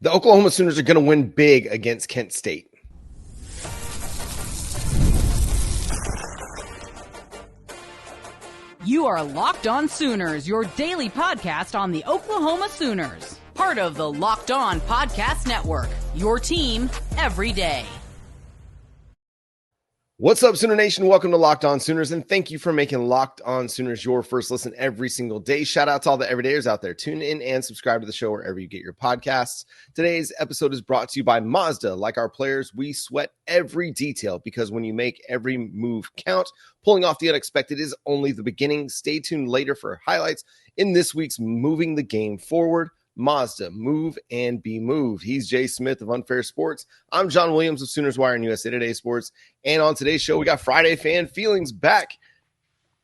The Oklahoma Sooners are going to win big against Kent State. You are Locked On Sooners, your daily podcast on the Oklahoma Sooners. Part of the Locked On Podcast Network, your team every day. What's up, Sooner Nation? Welcome to Locked On Sooners, and thank you for making Locked On Sooners your first listen every single day. Shout out to all the everydayers out there. Tune in and subscribe to the show wherever you get your podcasts. Today's episode is brought to you by Mazda. Like our players, we sweat every detail because when you make every move count, pulling off the unexpected is only the beginning. Stay tuned later for highlights in this week's Moving the Game Forward. Mazda, move and be moved. He's Jay Smith of Unfair Sports. I'm John Williams of Sooners Wire and USA Today Sports. And on today's show, we got Friday Fan Feelings back.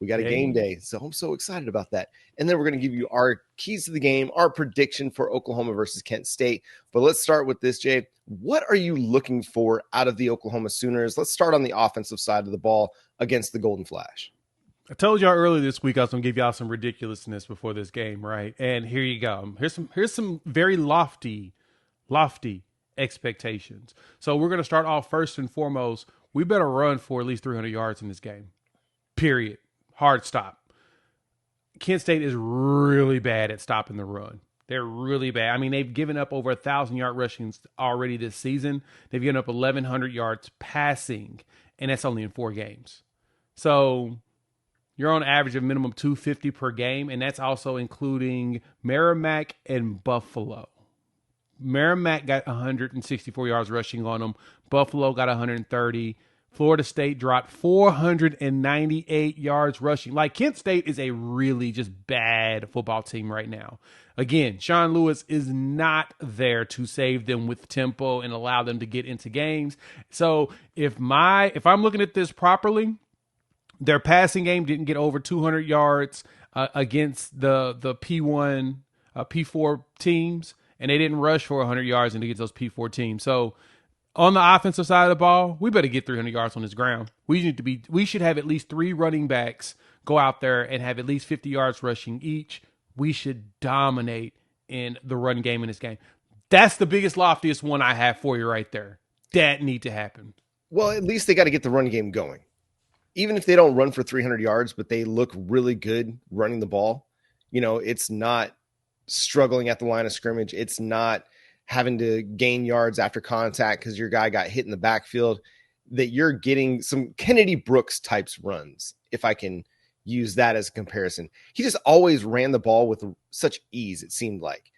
We got a game day, so I'm so excited about that. And then we're going to give you our keys to the game, our prediction for Oklahoma versus Kent State. But let's start with this, Jay. What are you looking for out of the Oklahoma Sooners? Let's start on the offensive side of the ball against the Golden Flash. I told y'all earlier this week I was going to give y'all some ridiculousness before this game, right? And here you go. Here's some very lofty expectations. So we're going to start off first and foremost. We better run for at least 300 yards in this game. Period. Hard stop. Kent State is really bad at stopping the run. They're really bad. I mean, they've given up over 1,000-yard rushings already this season. They've given up 1,100 yards passing, and that's only in 4 games. So you're on average of minimum 250 per game, and that's also including Merrimack and Buffalo. Merrimack got 164 yards rushing on them. Buffalo got 130. Florida State dropped 498 yards rushing. Like, Kent State is a really just bad football team right now. Again, Sean Lewis is not there to save them with tempo and allow them to get into games. So if I'm looking at this properly, their passing game didn't get over 200 yards against the P1, P4 teams, and they didn't rush for 100 yards against those P4 teams. So on the offensive side of the ball, we better get 300 yards on this ground. We should have at least 3 running backs go out there and have at least 50 yards rushing each. We should dominate in the run game in this game. That's the biggest, loftiest one I have for you right there. That need to happen. Well, at least they got to get the run game going. Even if they don't run for 300 yards, but they look really good running the ball, it's not struggling at the line of scrimmage. It's not having to gain yards after contact because your guy got hit in the backfield, that you're getting some Kennedy Brooks types runs, if I can use that as a comparison. He just always ran the ball with such ease, it seemed like.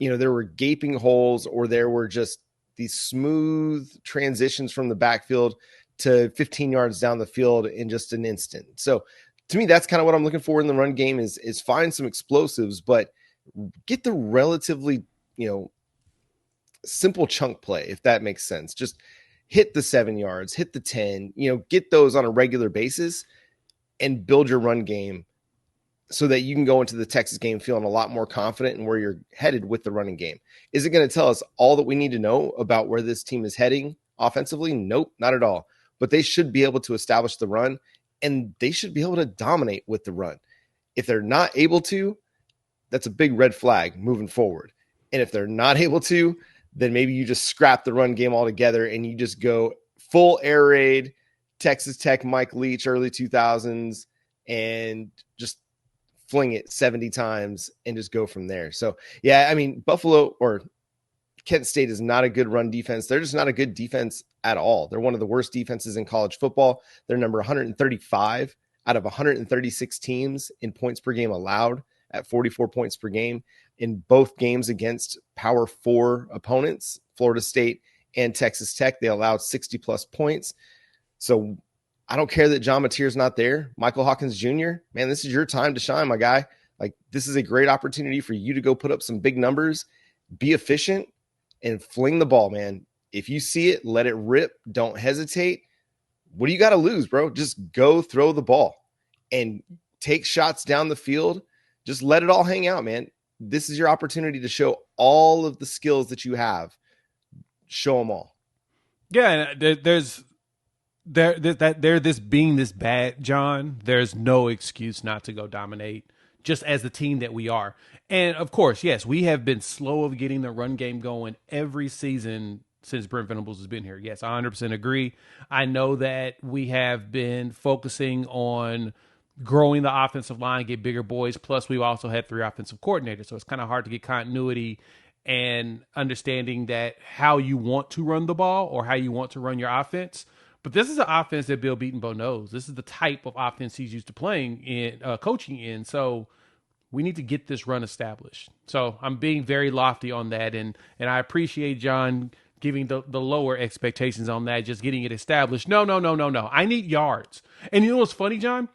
There were gaping holes, or there were just these smooth transitions from the backfield to 15 yards down the field in just an instant. So to me, that's kind of what I'm looking for in the run game is find some explosives, but get the relatively, simple chunk play, if that makes sense. Just hit the 7 yards, hit the 10, get those on a regular basis and build your run game so that you can go into the Texas game feeling a lot more confident in where you're headed with the running game. Is it going to tell us all that we need to know about where this team is heading offensively? Nope, not at all. But they should be able to establish the run, and they should be able to dominate with the run. If they're not able to, that's a big red flag moving forward. And if they're not able to, then maybe you just scrap the run game altogether and you just go full air raid, Texas Tech, Mike Leach, early 2000s, and just fling it 70 times and just go from there. So, yeah, I mean, Buffalo or Kent State is not a good run defense. They're just not a good defense at all. They're one of the worst defenses in college football. They're number 135 out of 136 teams in points per game allowed at 44 points per game in both games against Power 4 opponents, Florida State and Texas Tech. They allowed 60-plus points. So I don't care that John Mateer's not there. Michael Hawkins Jr., man, this is your time to shine, my guy. Like, this is a great opportunity for you to go put up some big numbers, be efficient, and fling the ball, man. If you see it, let it rip. Don't hesitate. What do you got to lose, bro? Just go throw the ball and take shots down the field. Just let it all hang out, man. This is your opportunity to show all of the skills that you have. Show them all. Yeah, there's this being this bad, John. There's no excuse not to go dominate, just as the team that we are. And of course, yes, we have been slow of getting the run game going every season since Brent Venables has been here. Yes, I 100% agree. I know that we have been focusing on growing the offensive line, get bigger boys. Plus, we've also had 3 offensive coordinators. So it's kind of hard to get continuity and understanding that how you want to run the ball or how you want to run your offense. But this is an offense that Bill Beatonbow knows. This is the type of offense he's used to playing in, coaching in. So we need to get this run established. So I'm being very lofty on that. And I appreciate John giving the lower expectations on that, just getting it established. No. I need yards. And you know what's funny, John?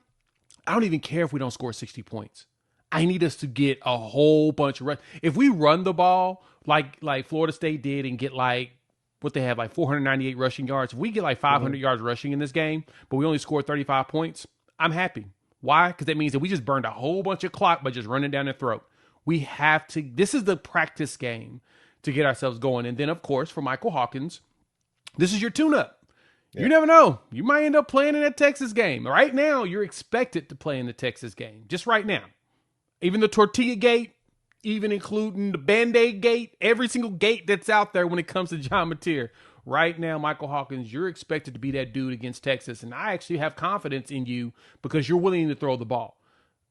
I don't even care if we don't score 60 points. I need us to get a whole bunch of runs. If we run the ball like Florida State did and get what they have, 498 rushing yards. If we get 500 yards rushing in this game, but we only scored 35 points, I'm happy. Why? Because that means that we just burned a whole bunch of clock by just running down their throat. We have to, this is the practice game to get ourselves going. And then, of course, for Michael Hawkins, this is your tune-up. Yeah. You never know. You might end up playing in that Texas game. Right now, you're expected to play in the Texas game. Just right now. Even the tortilla gate, even including the Band-Aid gate, every single gate that's out there when it comes to John Mateer. Right now, Michael Hawkins, you're expected to be that dude against Texas. And I actually have confidence in you because you're willing to throw the ball.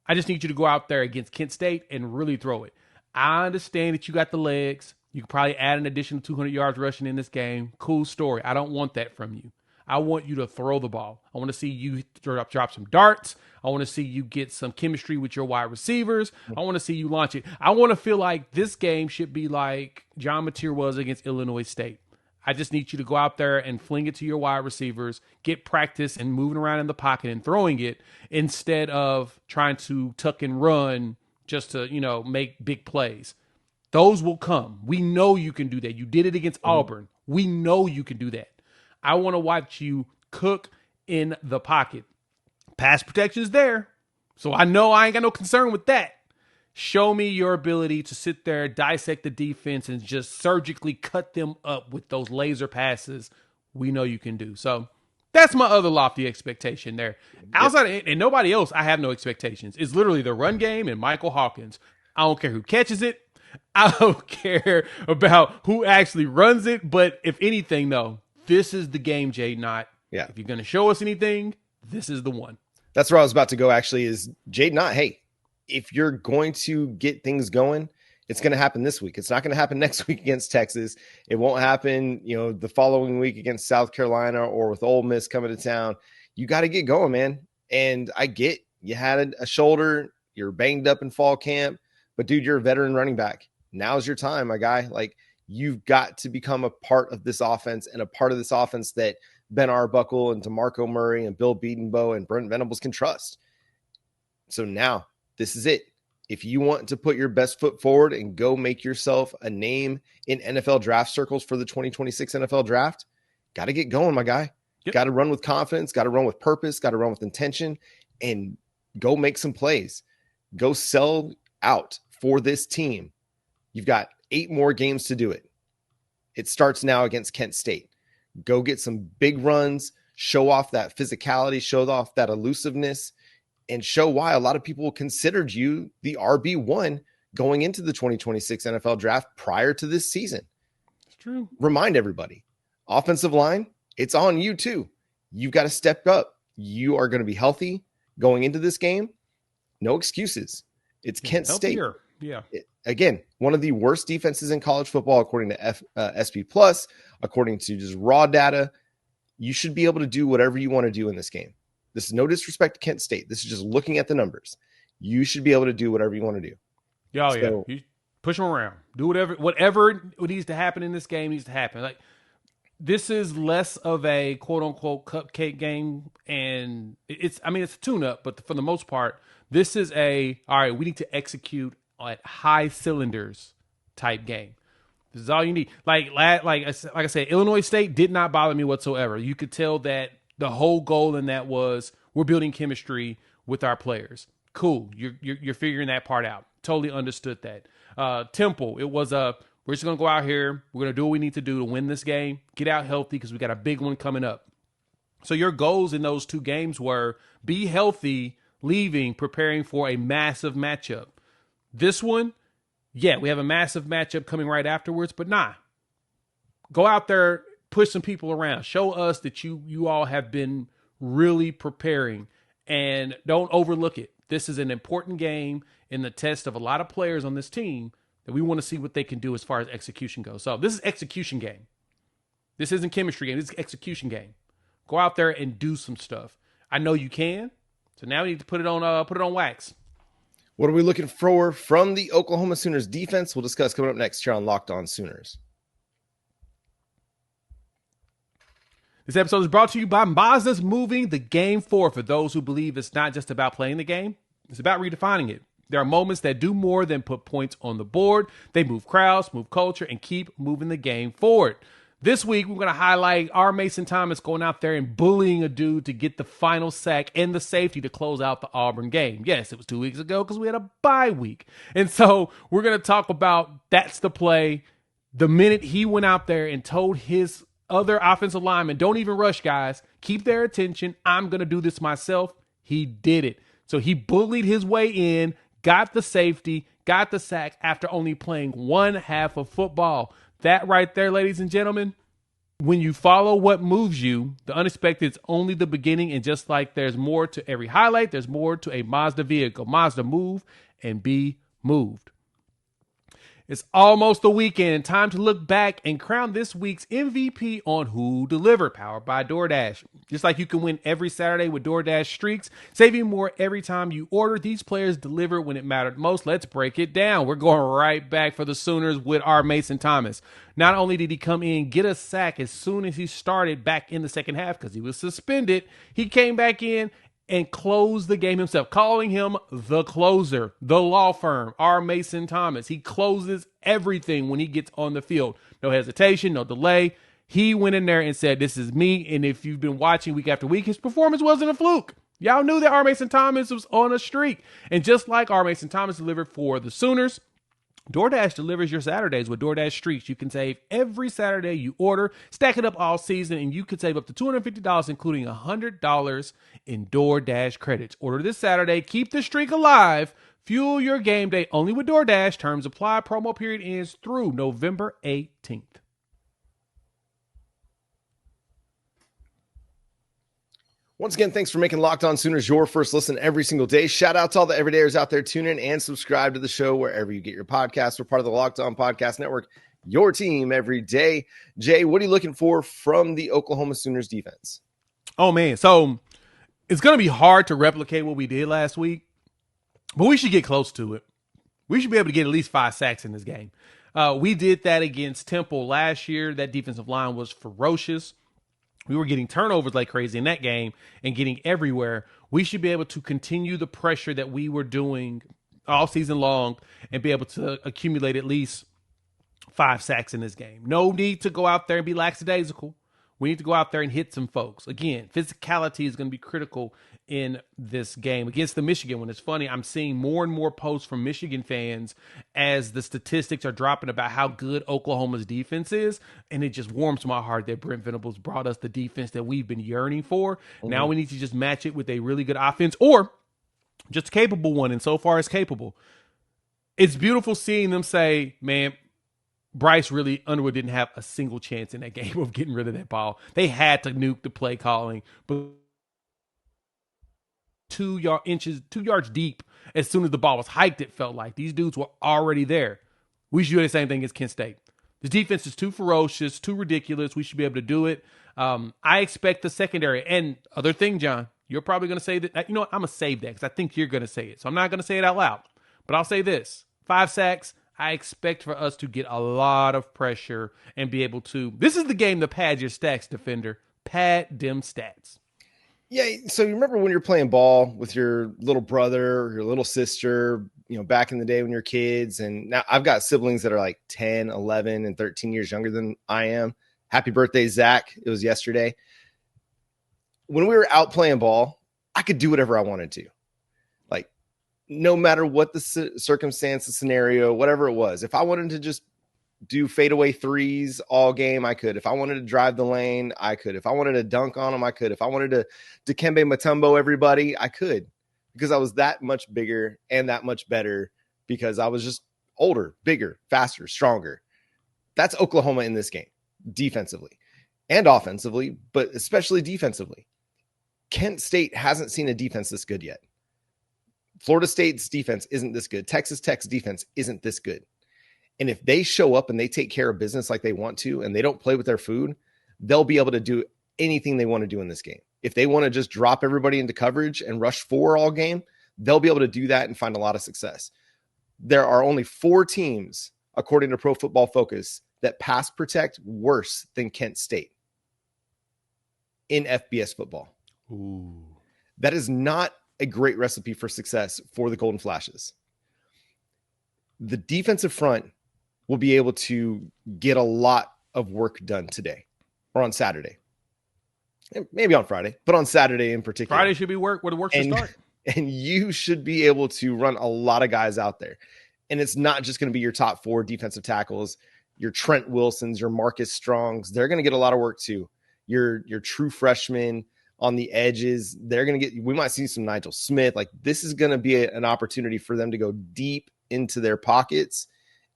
I just need you to go out there against Kent State and really throw it. I understand that you got the legs. You could probably add an additional 200 yards rushing in this game. Cool story. I don't want that from you. I want you to throw the ball. I want to see you drop some darts. I want to see you get some chemistry with your wide receivers. I want to see you launch it. I want to feel like this game should be like John Mateer was against Illinois State. I just need you to go out there and fling it to your wide receivers, get practice and moving around in the pocket and throwing it instead of trying to tuck and run just to, make big plays. Those will come. We know you can do that. You did it against Auburn. We know you can do that. I want to watch you cook in the pocket. Pass protection's there. So I know I ain't got no concern with that. Show me your ability to sit there, dissect the defense, and just surgically cut them up with those laser passes we know you can do. So that's my other lofty expectation there. Outside of it, and nobody else, I have no expectations. It's literally the run game and Michael Hawkins. I don't care who catches it. I don't care about who actually runs it. But if anything, though, this is the game, Jay Knott. Yeah. If you're going to show us anything, this is the one. That's where I was about to go, actually, is Jade Knott. Hey, if you're going to get things going, it's going to happen this week. It's not going to happen next week against Texas. It won't happen, the following week against South Carolina or with Ole Miss coming to town. You got to get going, man. And I get you had a shoulder, you're banged up in fall camp, but dude, you're a veteran running back. Now's your time, my guy. You've got to become a part of this offense and a part of this offense that Ben Arbuckle and DeMarco Murray and Bill Beatonbow and Brent Venables can trust. So now this is it. If you want to put your best foot forward and go make yourself a name in NFL draft circles for the 2026 NFL draft, got to get going, my guy. Yep. Got to run with confidence, got to run with purpose, got to run with intention, and go make some plays. Go sell out for this team. You've got 8 more games to do it. It starts now against Kent State. Go get some big runs, show off that physicality, show off that elusiveness, and show why a lot of people considered you the RB1 going into the 2026 NFL draft prior to this season. It's true. Remind everybody, offensive line, it's on you too. You've got to step up. You are going to be healthy going into this game. No excuses. It's Kent State. Yeah. Again, one of the worst defenses in college football, according to SP Plus, according to just raw data. You should be able to do whatever you want to do in this game. This is no disrespect to Kent State. This is just looking at the numbers. You should be able to do whatever you want to do. Yeah. You push them around. Do whatever needs to happen in this game needs to happen. This is less of a quote unquote cupcake game. And it's a tune-up, but for the most part, this is all right, we need to execute at high cylinders type game. This is all you need. Like I said, Illinois State did not bother me whatsoever. You could tell that the whole goal in that was we're building chemistry with our players. Cool. You're figuring that part out. Totally understood that. Temple, it was we're just going to go out here. We're going to do what we need to do to win this game. Get out healthy because we got a big one coming up. So your goals in those 2 games were be healthy, leaving, preparing for a massive matchup. This one, Yeah, we have a massive matchup coming right afterwards, but nah. Go out there, push some people around. Show us that you all have been really preparing, and don't overlook it. This is an important game in the test of a lot of players on this team that we want to see what they can do as far as execution goes. So this is execution game. This isn't chemistry game. This is execution game. Go out there and do some stuff. I know you can. So now we need to put it on wax. What are we looking for from the Oklahoma Sooners defense? We'll discuss coming up next here on Locked On Sooners. This episode is brought to you by Mazda's moving the game forward for those who believe it's not just about playing the game. It's about redefining it. There are moments that do more than put points on the board. They move crowds, move culture, and keep moving the game forward. This week, we're going to highlight our Mason Thomas going out there and bullying a dude to get the final sack and the safety to close out the Auburn game. Yes, it was 2 weeks ago because we had a bye week. And so we're going to talk about that's the play. The minute he went out there and told his other offensive linemen, don't even rush, guys. Keep their attention. I'm going to do this myself. He did it. So he bullied his way in, got the safety, got the sack after only playing one half of football. That right there, ladies and gentlemen, when you follow what moves you, the unexpected is only the beginning. And just like there's more to every highlight, there's more to a Mazda vehicle. Mazda, move and be moved. It's almost the weekend. Time to look back and crown this week's MVP on Who Delivered, powered by DoorDash. Just like you can win every Saturday with DoorDash Streaks, saving more every time you order. These players deliver when it mattered most. Let's break it down. We're going right back for the Sooners with our Mason Thomas. Not only did he come in, get a sack as soon as he started back in the second half because he was suspended, he came back in and closed the game himself, calling him the closer, the law firm, our Mason Thomas. He closes everything when he gets on the field. No hesitation, no delay. He went in there and said, this is me. And if you've been watching week after week, his performance wasn't a fluke. Y'all knew that our Mason Thomas was on a streak. And just like our Mason Thomas delivered for the Sooners, DoorDash delivers your Saturdays with DoorDash Streaks. You can save every Saturday you order, stack it up all season, and you could save up to $250, including $100 in DoorDash credits. Order this Saturday. Keep the streak alive. Fuel your game day only with DoorDash. Terms apply. Promo period ends through November 18th. Once again, thanks for making Locked On Sooners your first listen every single day. Shout out to all the everydayers out there. Tune in and subscribe to the show wherever you get your podcasts. We're part of the Locked On Podcast Network, your team every day. Jay, what are you looking for from the Oklahoma Sooners defense? Oh, man. So it's going to be hard to replicate what we did last week, but we should get close to it. We should be able to get at least 5 sacks in this game. We did that against Temple last year. That defensive line was ferocious. We were getting turnovers like crazy in that game and getting everywhere. We should be able to continue the pressure that we were doing all season long and be able to accumulate at least 5 sacks in this game. No need to go out there and be lackadaisical. We need to go out there and hit some folks. Again, physicality is going to be critical in this game against the Michigan one. It's funny, I'm seeing more and more posts from Michigan fans as the statistics are dropping about how good Oklahoma's defense is, and it just warms my heart that Brent Venables brought us the defense that we've been yearning for. Mm-hmm. Now we need to just match it with a really good offense or just a capable one, and so far it's capable. It's beautiful seeing them say, man, Bryce Underwood didn't have a single chance in that game of getting rid of that ball. They had to nuke the play calling, but 2 yards deep as soon as the ball was hiked, it felt like. These dudes were already there. We should do the same thing as Kent State. The defense is too ferocious, too ridiculous. We should be able to do it. I expect the secondary. And other thing, John, you're probably going to say that. You know what? I'm going to save that because I think you're going to say it. So I'm not going to say it out loud. But I'll say this. 5 sacks. I expect for us to get a lot of pressure and be able to. This is the game to pad your stats, defender. Pad them stats. Yeah, so you remember when you're playing ball with your little brother or your little sister, back in the day when you're kids, and now I've got siblings that are like 10, 11, and 13 years younger than I am. Happy birthday, Zach. It was yesterday. When we were out playing ball, I could do whatever I wanted to. Like, no matter what the circumstance, the scenario, whatever it was. If I wanted to just do fadeaway threes all game, I could. If I wanted to drive the lane, I could. If I wanted to dunk on them, I could. If I wanted to Dikembe Mutombo everybody, I could, because I was that much bigger and that much better, because I was just older, bigger, faster, stronger. That's Oklahoma in this game, defensively and offensively, but especially defensively. Kent State hasn't seen a defense this good yet. Florida State's defense isn't this good. Texas Tech's defense isn't this good. And if they show up and they take care of business like they want to, and they don't play with their food, they'll be able to do anything they want to do in this game. If they want to just drop everybody into coverage and rush 4 all game, they'll be able to do that and find a lot of success. There are only 4 teams, according to Pro Football Focus, that pass protect worse than Kent State in FBS football. Ooh. That is not a great recipe for success for the Golden Flashes. The defensive front will be able to get a lot of work done today or on Saturday. Maybe on Friday, but on Saturday in particular. Friday should be where the work should start. And you should be able to run a lot of guys out there. And it's not just going to be your top 4 defensive tackles, your Trent Wilsons, your Marcus Strongs. They're going to get a lot of work too. Your true freshmen on the edges, we might see some Nigel Smith. Like, this is going to be an opportunity for them to go deep into their pockets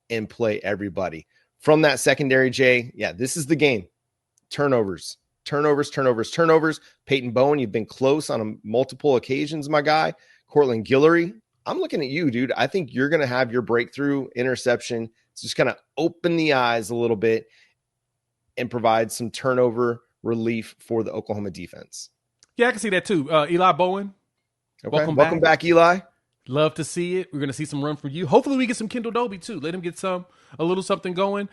and play everybody. From that secondary, Jay, yeah, this is the game. Turnovers. Peyton Bowen, you've been close on multiple occasions, my guy. Cortland Guillory, I'm looking at you, dude. I think you're going to have your breakthrough interception. It's just kind of open the eyes a little bit and provide some turnover relief for the Oklahoma defense. Yeah, I can see that too. Eli Bowen, okay. Welcome back, Eli. Love to see it. We're going to see some run from you. Hopefully we get some Kendall Dobie too. Let him get a little something going.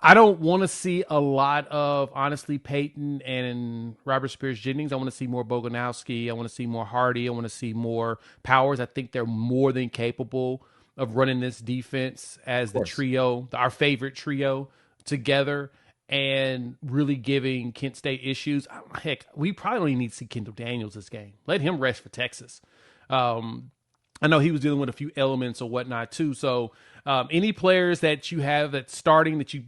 I don't want to see a lot of, honestly, Peyton and Robert Spears-Jennings. I want to see more Boganowski. I want to see more Hardy. I want to see more Powers. I think they're more than capable of running this defense as the trio, our favorite trio, together and really giving Kent State issues. Heck, we probably don't even need to see Kendall Daniels this game. Let him rest for Texas. I know he was dealing with a few elements or whatnot too. So any players that you have that's starting that you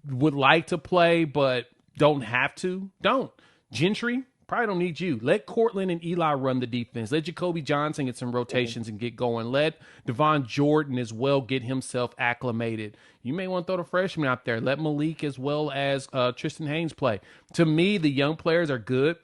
would like to play but don't have to, don't. Gentry, probably don't need you. Let Cortland and Eli run the defense. Let Jacoby Johnson get some rotations and get going. Let Devon Jordan as well get himself acclimated. You may want to throw the freshman out there. Let Malik as well as Tristan Haynes play. To me, the young players are good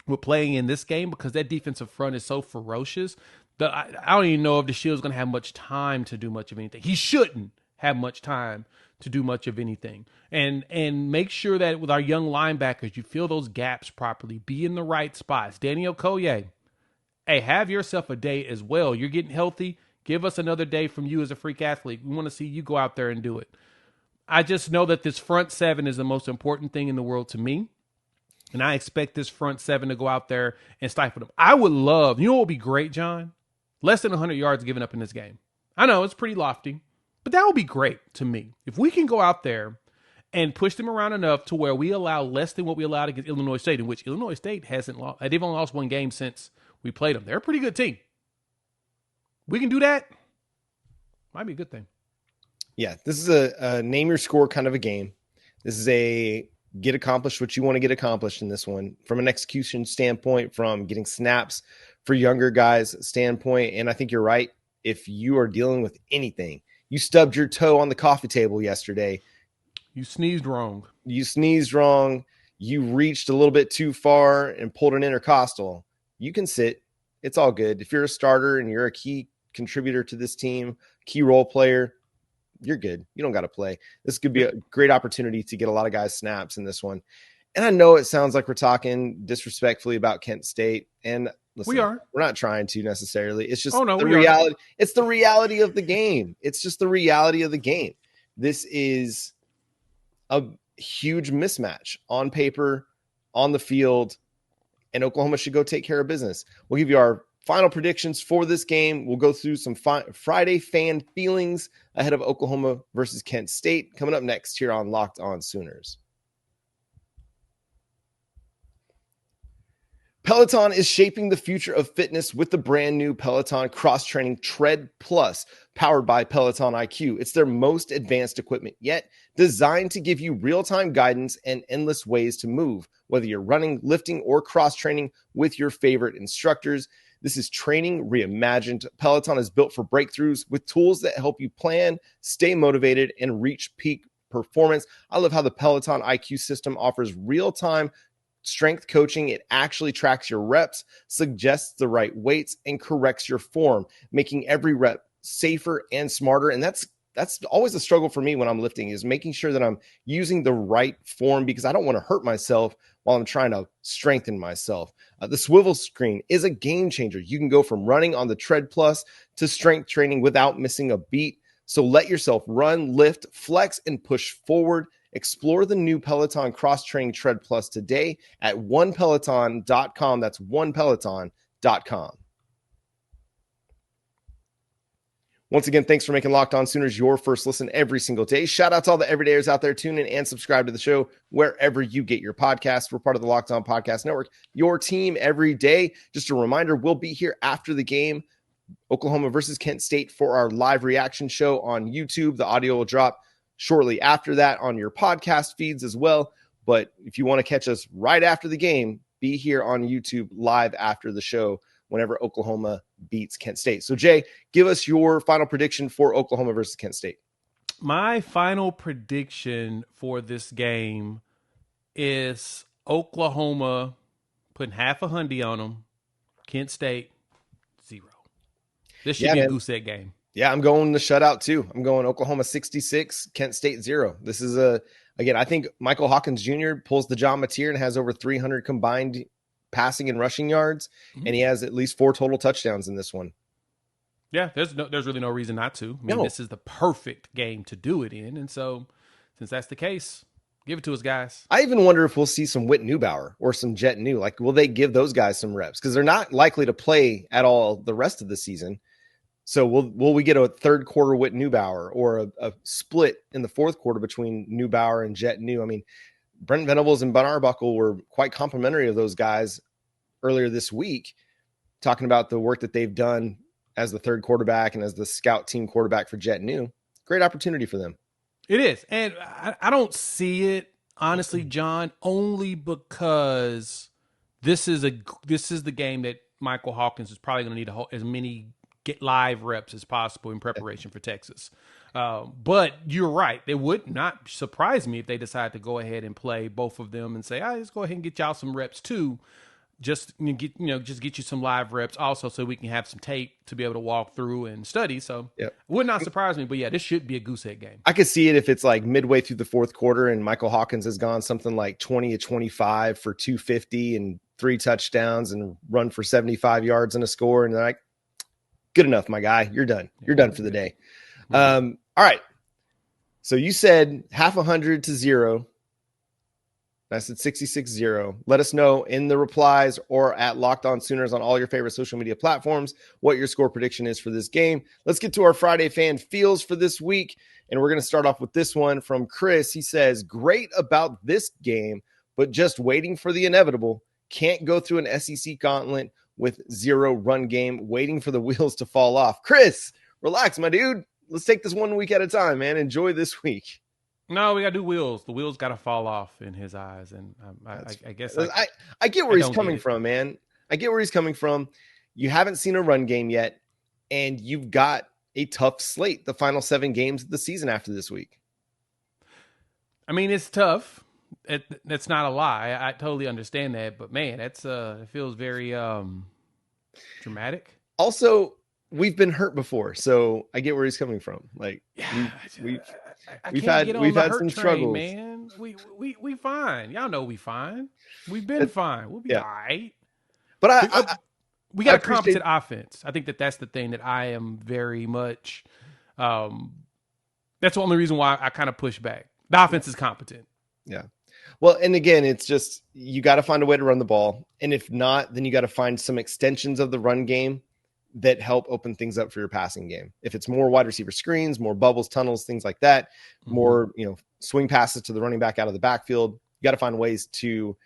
with playing in this game because that defensive front is so ferocious. I don't even know if the Shield's going to have much time to do much of anything. He shouldn't have much time to do much of anything. And make sure that with our young linebackers, you fill those gaps properly. Be in the right spots. Daniel Okoye, hey, have yourself a day as well. You're getting healthy. Give us another day from you as a freak athlete. We want to see you go out there and do it. I just know that this front 7 is the most important thing in the world to me. And I expect this front 7 to go out there and stifle them. I would love, you know what would be great, John? Less than 100 yards given up in this game. I know it's pretty lofty, but that would be great to me. If we can go out there and push them around enough to where we allow less than what we allowed against Illinois State, in which Illinois State hasn't lost. They've only lost 1 game since we played them. They're a pretty good team. We can do that. Might be a good thing. Yeah, this is a name your score kind of a game. This is a get accomplished what you want to get accomplished in this one from an execution standpoint, from getting snaps for younger guys standpoint. And I think you're right. If you are dealing with anything, you stubbed your toe on the coffee table yesterday. You sneezed wrong. You reached a little bit too far and pulled an intercostal. You can sit. It's all good. If you're a starter and you're a key contributor to this team, key role player, you're good. You don't got to play. This could be a great opportunity to get a lot of guys snaps in this one. And I know it sounds like we're talking disrespectfully about Kent State. And listen, we're not trying to necessarily. It's just the reality. It's the reality of the game. It's just the reality of the game. This is a huge mismatch on paper, on the field, and Oklahoma should go take care of business. We'll give you our final predictions for this game. We'll go through some Friday fan feelings ahead of Oklahoma versus Kent State coming up next here on Locked On Sooners. Peloton is shaping the future of fitness with the brand new Peloton cross-training Tread Plus, powered by Peloton IQ. It's their most advanced equipment yet, designed to give you real-time guidance and endless ways to move, whether you're running, lifting, or cross-training with your favorite instructors. This is training reimagined. Peloton is built for breakthroughs with tools that help you plan, stay motivated, and reach peak performance. I love how the Peloton IQ system offers real-time strength coaching. It actually tracks your reps, suggests the right weights, and corrects your form, making every rep safer and smarter. And that's always a struggle for me when I'm lifting, is making sure that I'm using the right form, because I don't want to hurt myself while I'm trying to strengthen myself. The swivel screen is a game changer. You can go from running on the Tread Plus to strength training without missing a beat. So let yourself run, lift, flex, and push forward. Explore the new Peloton cross-training Tread Plus today at onepeloton.com. That's onepeloton.com. Once again, thanks for making Locked On Sooners your first listen every single day. Shout out to all the everydayers out there. Tune in and subscribe to the show wherever you get your podcasts. We're part of the Locked On Podcast Network, your team every day. Just a reminder, we'll be here after the game, Oklahoma versus Kent State, for our live reaction show on YouTube. The audio will drop shortly after that on your podcast feeds as well. But if you want to catch us right after the game, be here on YouTube live after the show whenever Oklahoma beats Kent State. So, Jay, give us your final prediction for Oklahoma versus Kent State. My final prediction for this game is Oklahoma putting half a hundy on them, Kent State 0. This should be a goose egg game. Yeah, I'm going the shutout too. I'm going Oklahoma 66, Kent State 0. This is again, I think Michael Hawkins Jr. pulls the John Mateer and has over 300 combined passing and rushing yards, and he has at least 4 total touchdowns in this one. Yeah, there's really no reason not to. I mean, This is the perfect game to do it in, and so since that's the case, give it to us, guys. I even wonder if we'll see some Whit Newbauer or some Jet New. Like, will they give those guys some reps? Because they're not likely to play at all the rest of the season. So will we get a third quarter Whit Newbauer, or a split in the fourth quarter between Newbauer and Jet New? I mean, Brent Venables and Bun Arbuckle were quite complimentary of those guys earlier this week, talking about the work that they've done as the third quarterback and as the scout team quarterback for Jet New. Great opportunity for them. It is. And I don't see it, honestly, John, only because this is the game that Michael Hawkins is probably going to need as many get live reps as possible in preparation for Texas. But you're right. It would not surprise me if they decide to go ahead and play both of them and say, let's go ahead and get y'all some reps too. Just get you some live reps also, so we can have some tape to be able to walk through and study. So it would not surprise me, but yeah, this should be a goose egg game. I could see it if it's like midway through the fourth quarter and Michael Hawkins has gone something like 20-25 for 250 and 3 touchdowns and run for 75 yards and a score. And they're like, good enough, my guy. You're done. You're done for the day. All right. So you said 0.5 to 0. I said 66-0. Let us know in the replies or at Locked On Sooners on all your favorite social media platforms what your score prediction is for this game. Let's get to our Friday fan feels for this week. And we're going to start off with this one from Chris. He says, great about this game, but just waiting for the inevitable. Can't go through an SEC gauntlet with 0 run game, waiting for the wheels to fall off. Chris, relax, my dude. Let's take this 1 week at a time, man. Enjoy this week. No, we got to do wheels. The wheels got to fall off in his eyes. And I guess I get where he's coming from, man. I get where he's coming from. You haven't seen a run game yet, and you've got a tough slate, the final 7 games of the season after this week. I mean, it's tough. That's not a lie. I totally understand that, but man, it feels very dramatic. Also, we've been hurt before, so I get where he's coming from. Like, we've had some struggles, man. We fine. Y'all know we fine. We've been fine. We'll be all right. But we got a competent offense. I think that's the thing that I am very much. That's the only reason why I kind of push back. The offense is competent. Yeah. Well, and again, it's just you got to find a way to run the ball, and if not, then you got to find some extensions of the run game that help open things up for your passing game. If it's more wide receiver screens, more bubbles, tunnels, things like that, more, swing passes to the running back out of the backfield, you got to find ways to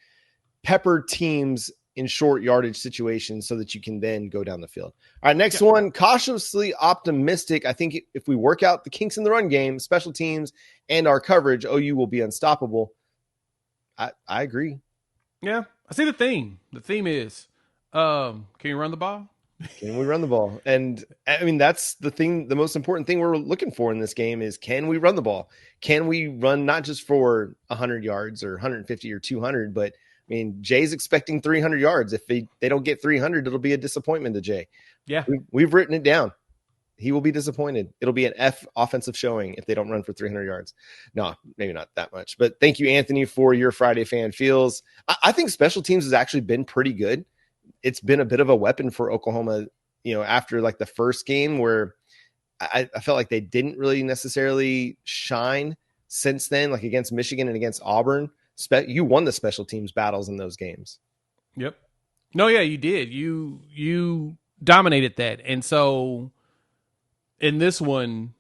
pepper teams in short yardage situations so that you can then go down the field. All right, next one, cautiously optimistic. I think if we work out the kinks in the run game, special teams, and our coverage, OU will be unstoppable. I agree. Yeah, I see the theme. The theme is, can you run the ball? Can we run the ball? And I mean, that's the most important thing we're looking for in this game is, can we run the ball? Can we run not just for 100 yards or 150 or 200, but I mean, Jay's expecting 300 yards. If they don't get 300, it'll be a disappointment to Jay. Yeah. We've written it down. He will be disappointed. It'll be an F offensive showing if they don't run for 300 yards. No, maybe not that much. But thank you, Anthony, for your Friday fan feels. I think special teams has actually been pretty good. It's been a bit of a weapon for Oklahoma, after like the first game where I felt like they didn't really necessarily shine since then, like against Michigan and against Auburn. You won the special teams battles in those games. Yep. No, yeah, you did. You dominated that. And so in this one,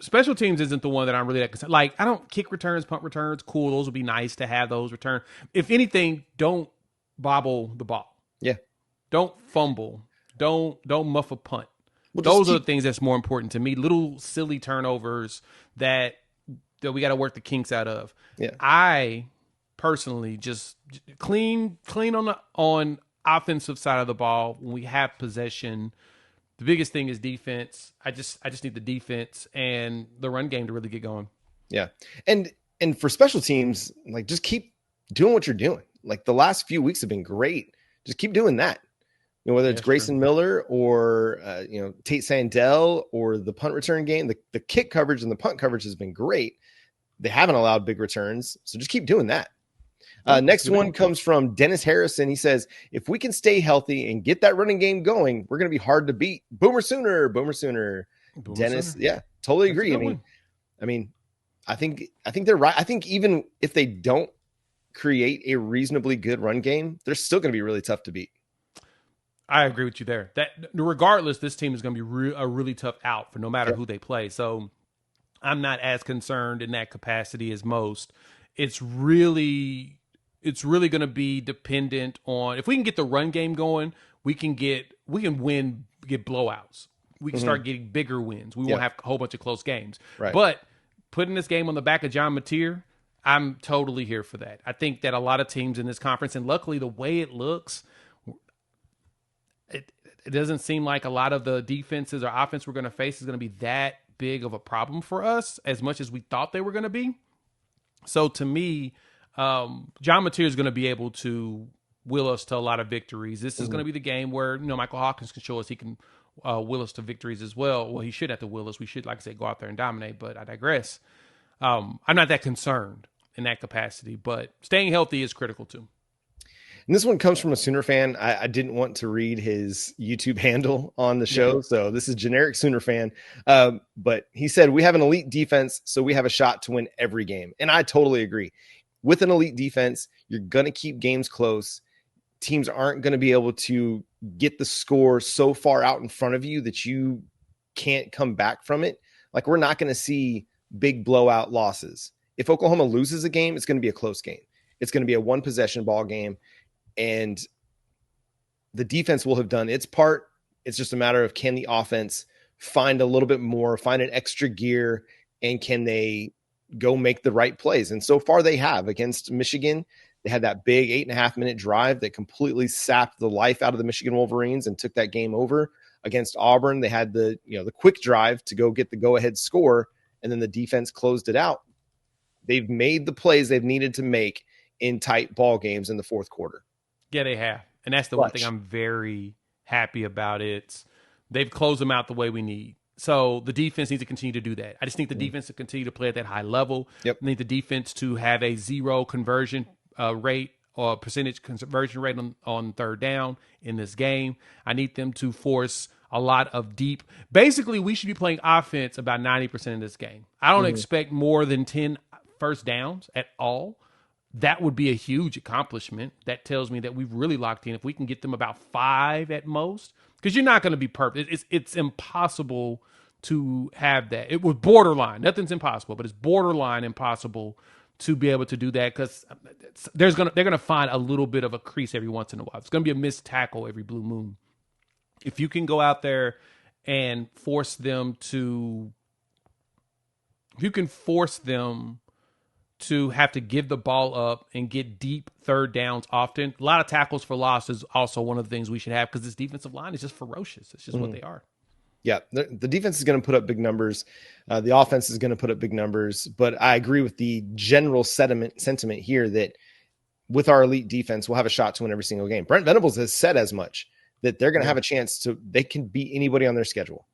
special teams isn't the one that I'm really that concerned. Like, I don't kick returns, punt returns. Cool. Those would be nice to have those return. If anything, don't bobble the ball. Yeah. Don't fumble. Don't muff a punt. Well, those are the things that's more important to me. Little silly turnovers that we got to work the kinks out of. Yeah. I personally just clean on offensive side of the ball when we have possession. The biggest thing is defense. I just need the defense and the run game to really get going. Yeah. And for special teams, like, just keep doing what you're doing. Like, the last few weeks have been great. Just keep doing that. Whether it's Grayson Miller or Tate Sandell or the punt return game, the kick coverage and the punt coverage has been great. They haven't allowed big returns, so just keep doing that. Next one comes from Dennis Harrison. He says, if we can stay healthy and get that running game going, we're going to be hard to beat. Boomer Sooner. Dennis, yeah, totally agree. I think they're right. I think even if they don't create a reasonably good run game, they're still going to be really tough to beat. I agree with you there. That regardless, this team is going to be a really tough out for no matter who they play. So I'm not as concerned in that capacity as most. It's really going to be dependent on, if we can get the run game going, we can get blowouts. We can start getting bigger wins. We won't have a whole bunch of close games. Right. But putting this game on the back of John Mateer, I'm totally here for that. I think that a lot of teams in this conference, and luckily the way it looks, it doesn't seem like a lot of the defenses or offense we're going to face is going to be that big of a problem for us as much as we thought they were going to be. So to me, John Mateer is going to be able to will us to a lot of victories. This is going to be the game where, Michael Hawkins can show us he can will us to victories as well. Well, he should have to will us. We should, like I said, go out there and dominate, but I digress. I'm not that concerned in that capacity, but staying healthy is critical too. And this one comes from a Sooner fan. I didn't want to read his YouTube handle on the show, so this is generic Sooner fan. But he said, we have an elite defense, so we have a shot to win every game. And I totally agree. With an elite defense, you're going to keep games close. Teams aren't going to be able to get the score so far out in front of you that you can't come back from it. Like, we're not going to see big blowout losses. If Oklahoma loses a game, it's going to be a close game. It's going to be a one-possession ball game. And the defense will have done its part. It's just a matter of, can the offense find a little bit more, find an extra gear, and can they go make the right plays? And so far they have. Against Michigan, they had that big 8.5-minute drive that completely sapped the life out of the Michigan Wolverines and took that game over. Against Auburn, they had the quick drive to go get the go-ahead score, and then the defense closed it out. They've made the plays they've needed to make in tight ball games in the fourth quarter. Yeah, they have. And that's the one thing I'm very happy about. They've closed them out the way we need. So the defense needs to continue to do that. I just need the defense to continue to play at that high level. I need the defense to have a 0 conversion rate or percentage conversion rate on third down in this game. I need them to force a lot of deep. Basically, we should be playing offense about 90% of this game. I don't expect more than 10 first downs at all. That would be a huge accomplishment. That tells me that we've really locked in. If we can get them about 5 at most, because you're not going to be perfect. It's impossible to have that. It was borderline. Nothing's impossible, but it's borderline impossible to be able to do that, because they're going to find a little bit of a crease every once in a while. It's going to be a missed tackle every blue moon. If you can go out there and force them to to have to give the ball up and get deep third downs often. A lot of tackles for loss is also one of the things we should have, because this defensive line is just ferocious. It's just what they are. Yeah, the defense is going to put up big numbers. The offense is going to put up big numbers. But I agree with the general sentiment here that with our elite defense, we'll have a shot to win every single game. Brent Venables has said as much, that they're going to have a chance to, they can beat anybody on their schedule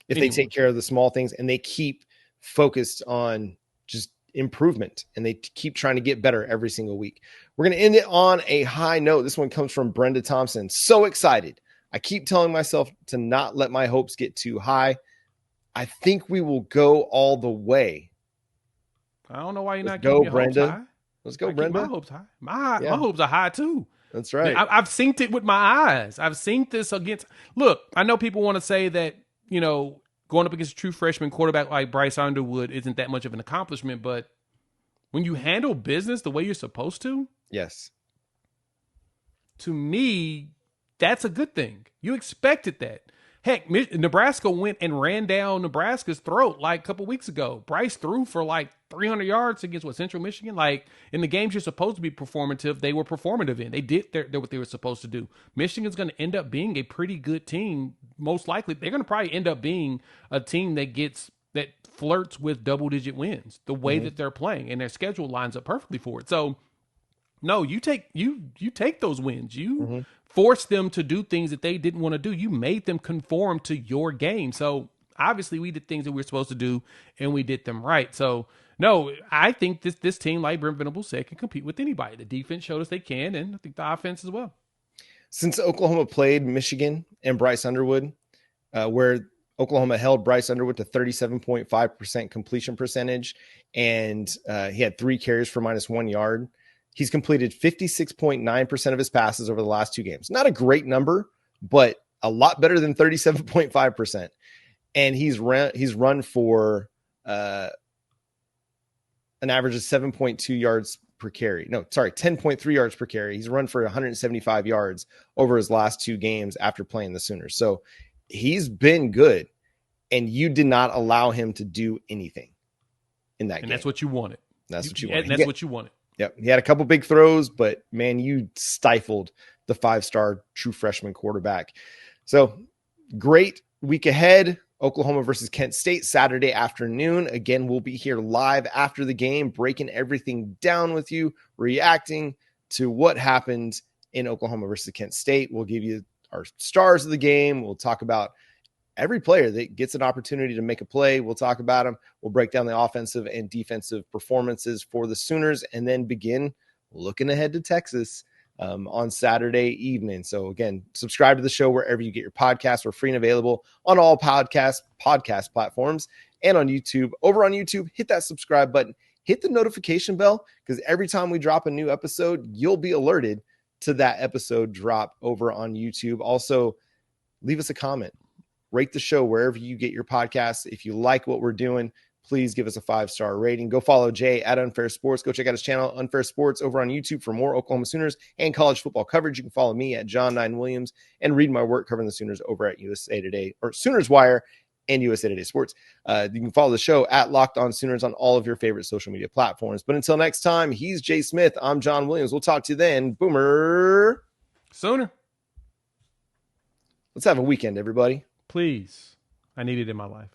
if they take care of the small things and they keep focused on just improvement and they keep trying to get better every single week. We're going to end it on a high note. This one comes from Brenda Thompson. So excited. I keep telling myself to not let my hopes get too high. I think we will go all the way. I don't know why you're not getting your hopes high. Let's go, Brenda. My hopes high. My hopes are high too. That's right. I've synced it with my eyes. I've synced this against. Look, I know people want to say that, you know, going up against a true freshman quarterback like Bryce Underwood isn't that much of an accomplishment, but when you handle business the way you're supposed to, yes, to me, that's a good thing. You expected that. Heck, Nebraska went and ran down Nebraska's throat like a couple weeks ago. Bryce threw for like 300 yards against Central Michigan. Like, in the games you're supposed to be performative, they were performative in. They did what they were supposed to do. Michigan's going to end up being a pretty good team. Most likely, they're going to probably end up being a team that flirts with double-digit wins the way that they're playing, and their schedule lines up perfectly for it. So, no, you take those wins. You force them to do things that they didn't want to do. You made them conform to your game. So obviously we did things that we were supposed to do and we did them right. So no, I think this team, like Brent Venables said, can compete with anybody. The defense showed us they can, and I think the offense as well. Since Oklahoma played Michigan and Bryce Underwood, where Oklahoma held Bryce Underwood to 37.5% completion percentage, and he had 3 carries for -1 yard. He's completed 56.9% of his passes over the last 2 games. Not a great number, but a lot better than 37.5%. And he's run for an average of 7.2 yards per carry. No, sorry, 10.3 yards per carry. He's run for 175 yards over his last 2 games after playing the Sooners. So he's been good, and you did not allow him to do anything in that game. And that's what you wanted. That's what you wanted. And that's what you wanted. Yep. He had a couple big throws, but man, you stifled the 5-star true freshman quarterback. So great week ahead. Oklahoma versus Kent State Saturday afternoon. Again, we'll be here live after the game, breaking everything down with you, reacting to what happened in Oklahoma versus Kent State. We'll give you our stars of the game. We'll talk about every player that gets an opportunity to make a play. We'll talk about them. We'll break down the offensive and defensive performances for the Sooners, and then begin looking ahead to Texas on Saturday evening. So again, subscribe to the show wherever you get your podcasts. We're free and available on all podcast platforms and on YouTube. Over on YouTube, hit that subscribe button, hit the notification bell, because every time we drop a new episode, you'll be alerted to that episode drop over on YouTube. Also, leave us a comment. Rate the show wherever you get your podcasts. If you like what we're doing, please give us a 5-star rating. Go follow Jay at Unfair Sports. Go check out his channel, Unfair Sports, over on YouTube for more Oklahoma Sooners and college football coverage. You can follow me at John9Williams and read my work covering the Sooners over at USA Today, or Sooners Wire, and USA Today Sports. You can follow the show at Locked On Sooners on all of your favorite social media platforms. But until next time, he's Jay Smith. I'm John Williams. We'll talk to you then. Boomer Sooner. Let's have a weekend, everybody. Please. I need it in my life.